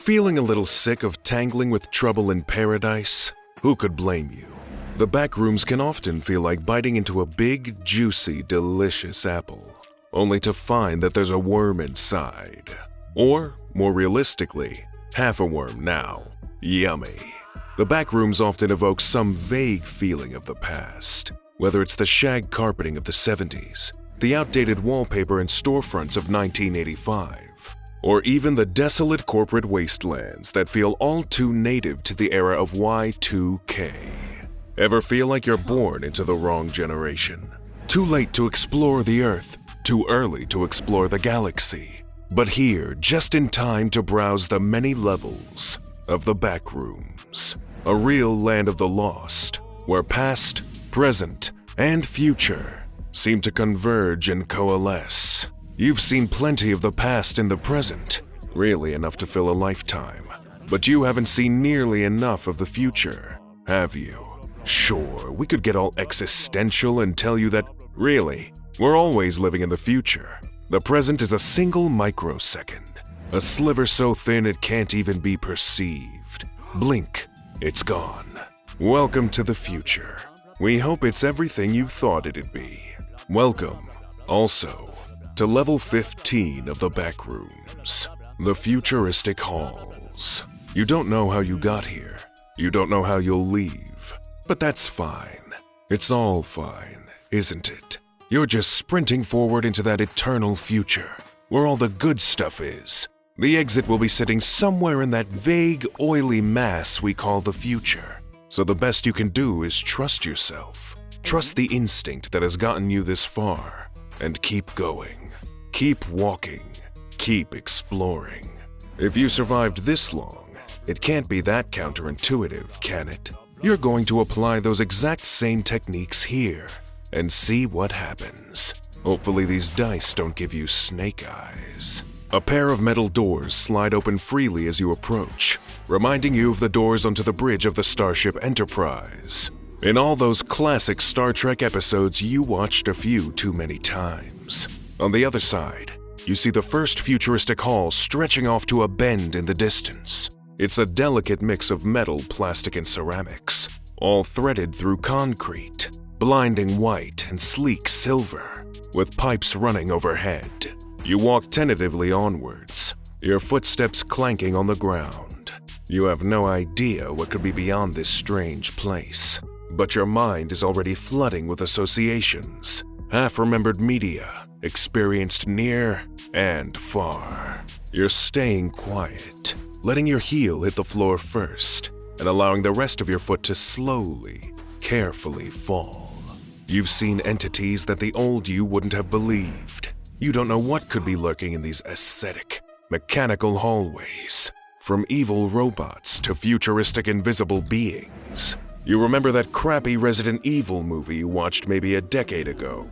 Feeling a little sick of tangling with trouble in paradise? Who could blame you? The backrooms can often feel like biting into a big, juicy, delicious apple, only to find that there's a worm inside. Or, more realistically, half a worm now. Yummy. The backrooms often evoke some vague feeling of the past, whether it's the shag carpeting of the 70s, the outdated wallpaper and storefronts of 1985, or even the desolate corporate wastelands that feel all too native to the era of Y2K. Ever feel like you're born into the wrong generation? Too late to explore the Earth, too early to explore the galaxy, but here just in time to browse the many levels of the backrooms, a real land of the lost, where past, present, and future seem to converge and coalesce. You've seen plenty of the past in the present, really enough to fill a lifetime, but you haven't seen nearly enough of the future, have you? Sure, we could get all existential and tell you that, really, we're always living in the future. The present is a single microsecond, a sliver so thin it can't even be perceived. Blink, it's gone. Welcome to the future. We hope it's everything you thought it'd be. Welcome, also, to level 15 of the Backrooms, the Futuristic Halls. You don't know how you got here. You don't know how you'll leave. But that's fine. It's all fine, isn't it? You're just sprinting forward into that eternal future, where all the good stuff is. The exit will be sitting somewhere in that vague, oily mass we call the future. So the best you can do is trust yourself. Trust the instinct that has gotten you this far, and keep going. Keep walking. Keep exploring. If you survived this long, it can't be that counterintuitive, can it? You're going to apply those exact same techniques here and see what happens. Hopefully these dice don't give you snake eyes. A pair of metal doors slide open freely as you approach, reminding you of the doors onto the bridge of the Starship Enterprise. In all those classic Star Trek episodes you watched a few too many times. On the other side, you see the first futuristic hall stretching off to a bend in the distance. It's a delicate mix of metal, plastic, and ceramics, all threaded through concrete, blinding white and sleek silver, with pipes running overhead. You walk tentatively onwards, your footsteps clanking on the ground. You have no idea what could be beyond this strange place, but your mind is already flooding with associations, half-remembered media, experienced near and far. You're staying quiet, letting your heel hit the floor first, and allowing the rest of your foot to slowly, carefully fall. You've seen entities that the old you wouldn't have believed. You don't know what could be lurking in these aesthetic, mechanical hallways, from evil robots to futuristic invisible beings. You remember that crappy Resident Evil movie you watched maybe a decade ago,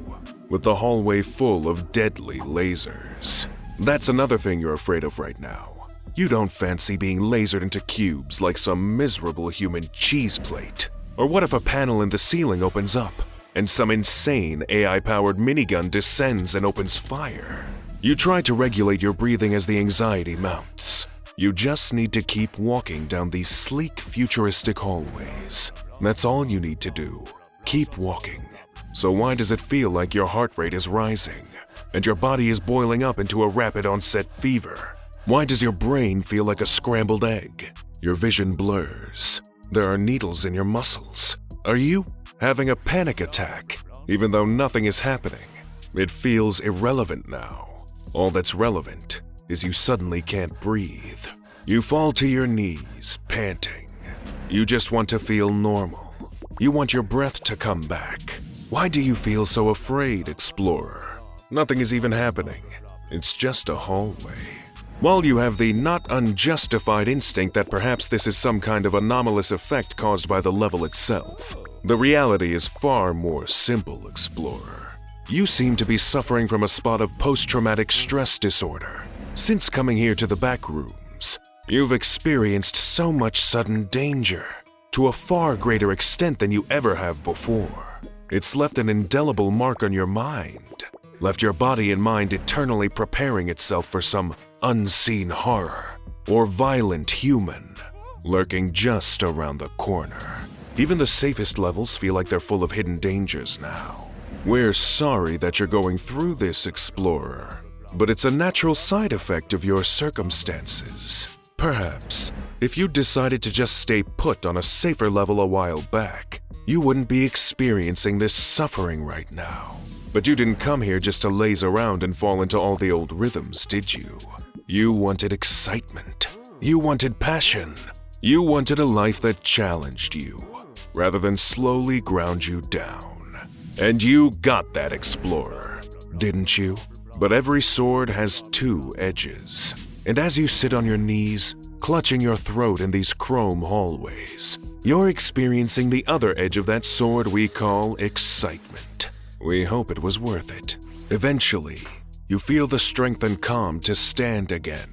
with the hallway full of deadly lasers. That's another thing you're afraid of right now. You don't fancy being lasered into cubes like some miserable human cheese plate. Or what if a panel in the ceiling opens up and some insane AI-powered minigun descends and opens fire? You try to regulate your breathing as the anxiety mounts. You just need to keep walking down these sleek, futuristic hallways. That's all you need to do. Keep walking. So why does it feel like your heart rate is rising and your body is boiling up into a rapid onset fever? Why does your brain feel like a scrambled egg? Your vision blurs. There are needles in your muscles. Are you having a panic attack? Even though nothing is happening, it feels irrelevant now. All that's relevant is you suddenly can't breathe. You fall to your knees, panting. You just want to feel normal. You want your breath to come back. Why do you feel so afraid, explorer? Nothing is even happening. It's just a hallway. While you have the not unjustified instinct that perhaps this is some kind of anomalous effect caused by the level itself, the reality is far more simple, explorer. You seem to be suffering from a spot of post-traumatic stress disorder. Since coming here to the Backrooms, you've experienced so much sudden danger, to a far greater extent than you ever have before. It's left an indelible mark on your mind, left your body and mind eternally preparing itself for some unseen horror. or violent human lurking just around the corner. Even the safest levels feel like they're full of hidden dangers now. We're sorry that you're going through this, Explorer, but it's a natural side effect of your circumstances. Perhaps, if you decided to just stay put on a safer level a while back, you wouldn't be experiencing this suffering right now. But you didn't come here just to laze around and fall into all the old rhythms, did you? You wanted excitement. You wanted passion. You wanted a life that challenged you, rather than slowly ground you down. And you got that, Explorer, didn't you? But every sword has two edges. And as you sit on your knees, clutching your throat in these chrome hallways, you're experiencing the other edge of that sword we call excitement. We hope it was worth it. Eventually, you feel the strength and calm to stand again.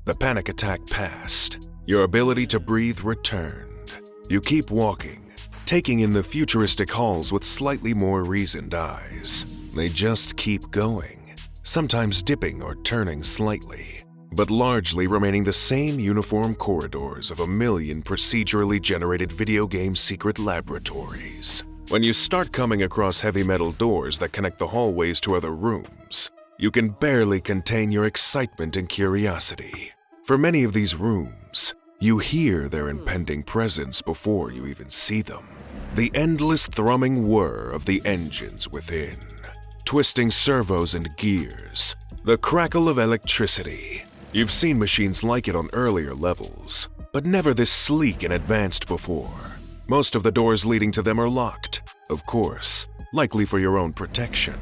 The panic attack passed. Your ability to breathe returned. You keep walking, taking in the futuristic halls with slightly more reasoned eyes. They just keep going, sometimes dipping or turning slightly, but largely remaining the same uniform corridors of a million procedurally generated video game secret laboratories. When you start coming across heavy metal doors that connect the hallways to other rooms, you can barely contain your excitement and curiosity. For many of these rooms, you hear their impending presence before you even see them. The endless thrumming whir of the engines within, twisting servos and gears, the crackle of electricity. You've seen machines like it on earlier levels, but never this sleek and advanced before. Most of the doors leading to them are locked, of course, likely for your own protection.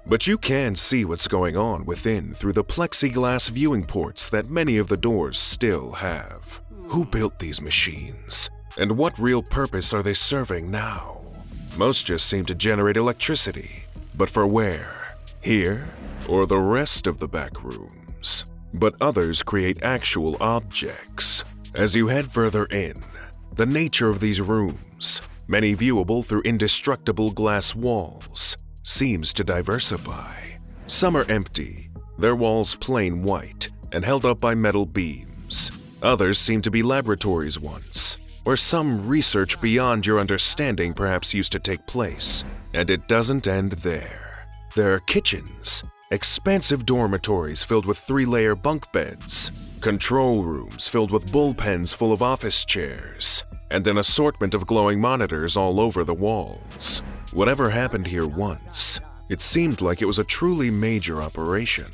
But you can see what's going on within through the plexiglass viewing ports that many of the doors still have. Who built these machines? And what real purpose are they serving now? Most just seem to generate electricity. But for where? Here? Or the rest of the back rooms? But others create actual objects. As you head further in, the nature of these rooms, many viewable through indestructible glass walls, seems to diversify. Some are empty, their walls plain white and held up by metal beams. Others seem to be laboratories once, where some research beyond your understanding perhaps used to take place. And it doesn't end there. There are kitchens, expansive dormitories filled with 3-layer bunk beds, control rooms filled with bullpens full of office chairs, and an assortment of glowing monitors all over the walls. Whatever happened here once, it seemed like it was a truly major operation,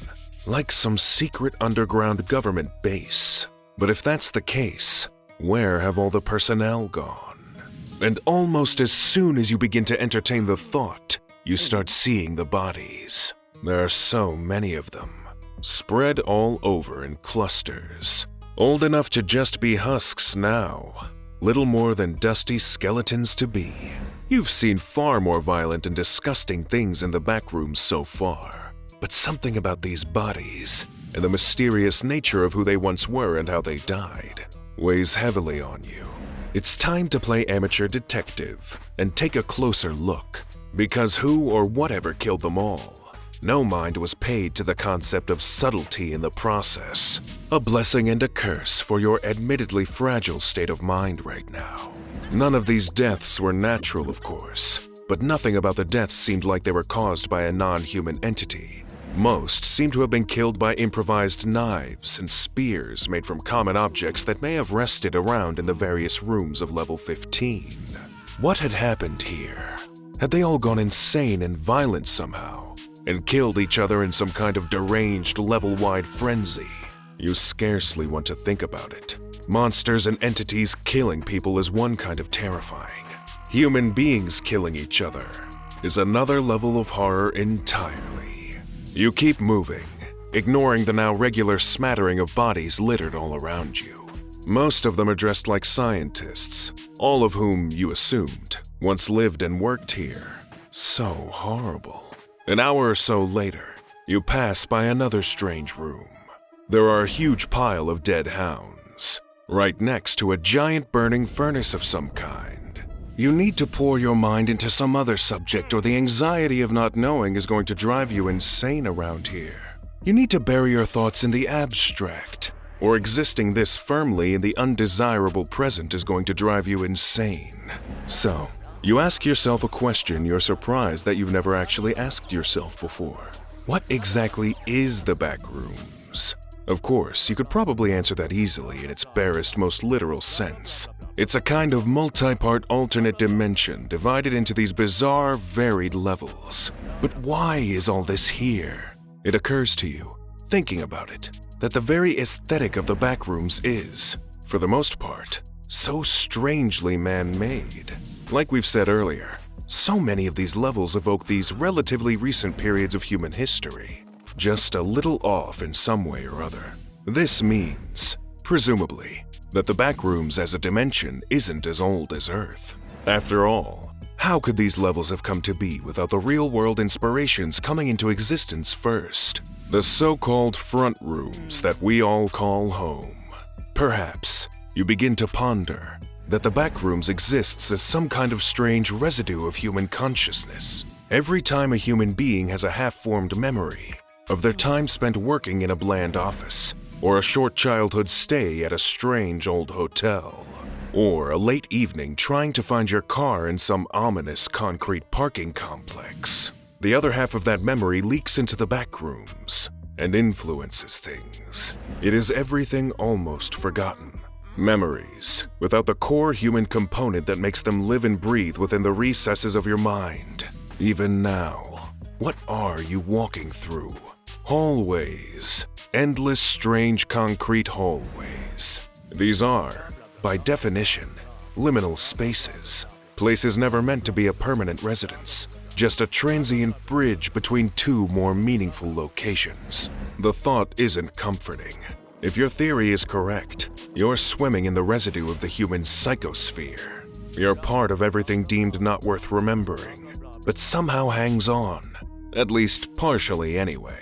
like some secret underground government base. But if that's the case, where have all the personnel gone? And almost as soon as you begin to entertain the thought, you start seeing the bodies. There are so many of them, spread all over in clusters, old enough to just be husks now, little more than dusty skeletons to be. You've seen far more violent and disgusting things in the backrooms so far, but something about these bodies, and the mysterious nature of who they once were and how they died, weighs heavily on you. It's time to play amateur detective and take a closer look, because who or whatever killed them all, no mind was paid to the concept of subtlety in the process, a blessing and a curse for your admittedly fragile state of mind right now. None of these deaths were natural, of course, but nothing about the deaths seemed like they were caused by a non-human entity. Most seem to have been killed by improvised knives and spears made from common objects that may have rested around in the various rooms of level 15. What had happened here? Had they all gone insane and violent somehow, and killed each other in some kind of deranged level-wide frenzy? You scarcely want to think about it. Monsters and entities killing people is one kind of terrifying. Human beings killing each other is another level of horror entirely. You keep moving, ignoring the now regular smattering of bodies littered all around you. Most of them are dressed like scientists, all of whom, you assumed, once lived and worked here. So horrible. An hour or so later, you pass by another strange room. There are a huge pile of dead hounds, right next to a giant burning furnace of some kind. You need to pour your mind into some other subject, or the anxiety of not knowing is going to drive you insane around here. You need to bury your thoughts in the abstract, or existing this firmly in the undesirable present is going to drive you insane. So, you ask yourself a question you're surprised that you've never actually asked yourself before. What exactly is the Backrooms? Of course, you could probably answer that easily in its barest, most literal sense. It's a kind of multi-part alternate dimension divided into these bizarre, varied levels. But why is all this here? It occurs to you, thinking about it, that the very aesthetic of the Backrooms is, for the most part, so strangely man-made. Like we've said earlier, so many of these levels evoke these relatively recent periods of human history, just a little off in some way or other. This means, presumably, that the Backrooms as a dimension isn't as old as Earth. After all, how could these levels have come to be without the real-world inspirations coming into existence first? The so-called front rooms that we all call home. Perhaps you begin to ponder that the Backrooms exists as some kind of strange residue of human consciousness. Every time a human being has a half-formed memory of their time spent working in a bland office, or a short childhood stay at a strange old hotel, or a late evening trying to find your car in some ominous concrete parking complex, the other half of that memory leaks into the Backrooms and influences things. It is everything almost forgotten. Memories, without the core human component that makes them live and breathe within the recesses of your mind. Even now, what are you walking through? Hallways. Endless, strange concrete hallways. These are, by definition, liminal spaces. Places never meant to be a permanent residence. Just a transient bridge between two more meaningful locations. The thought isn't comforting. If your theory is correct, you're swimming in the residue of the human psychosphere. You're part of everything deemed not worth remembering, but somehow hangs on, at least partially anyway.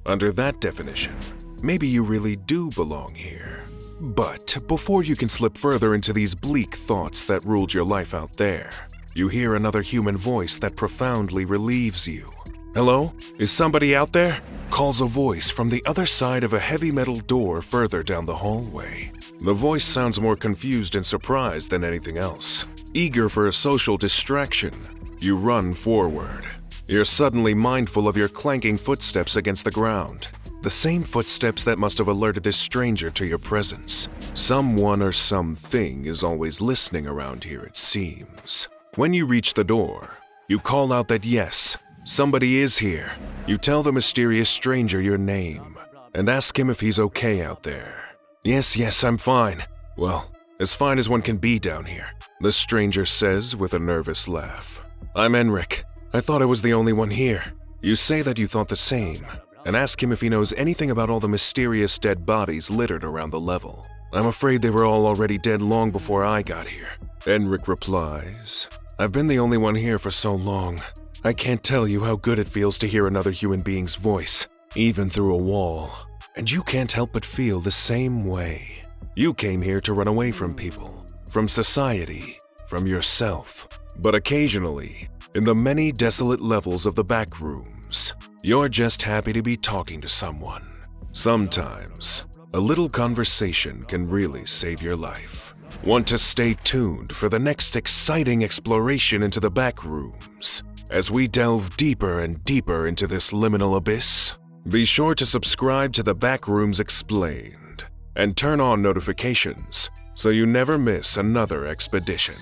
Under that definition, maybe you really do belong here. But before you can slip further into these bleak thoughts that ruled your life out there, you hear another human voice that profoundly relieves you. "Hello? Is somebody out there?" calls a voice from the other side of a heavy metal door further down the hallway. The voice sounds more confused and surprised than anything else. Eager for a social distraction, you run forward. You're suddenly mindful of your clanking footsteps against the ground. The same footsteps that must have alerted this stranger to your presence. Someone or something is always listening around here, it seems. When you reach the door, you call out that yes, somebody is here. You tell the mysterious stranger your name and ask him if he's okay out there. Yes, I'm fine. Well, as fine as one can be down here, the stranger says with a nervous laugh. I'm Enric. I thought I was the only one here. You say that you thought the same, and ask him if he knows anything about all the mysterious dead bodies littered around the level. I'm afraid they were all already dead long before I got here. Enric replies, I've been the only one here for so long. I can't tell you how good it feels to hear another human being's voice, even through a wall. And you can't help but feel the same way. You came here to run away from people, from society, from yourself. But occasionally, in the many desolate levels of the Backrooms, you're just happy to be talking to someone. Sometimes, a little conversation can really save your life. Want to stay tuned for the next exciting exploration into the Backrooms as we delve deeper and deeper into this liminal abyss? Be sure to subscribe to the Backrooms Explained and turn on notifications so you never miss another expedition.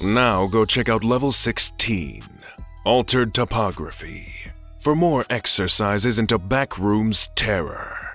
Now go check out Level 16, Altered Topography, for more exercises into Backrooms terror.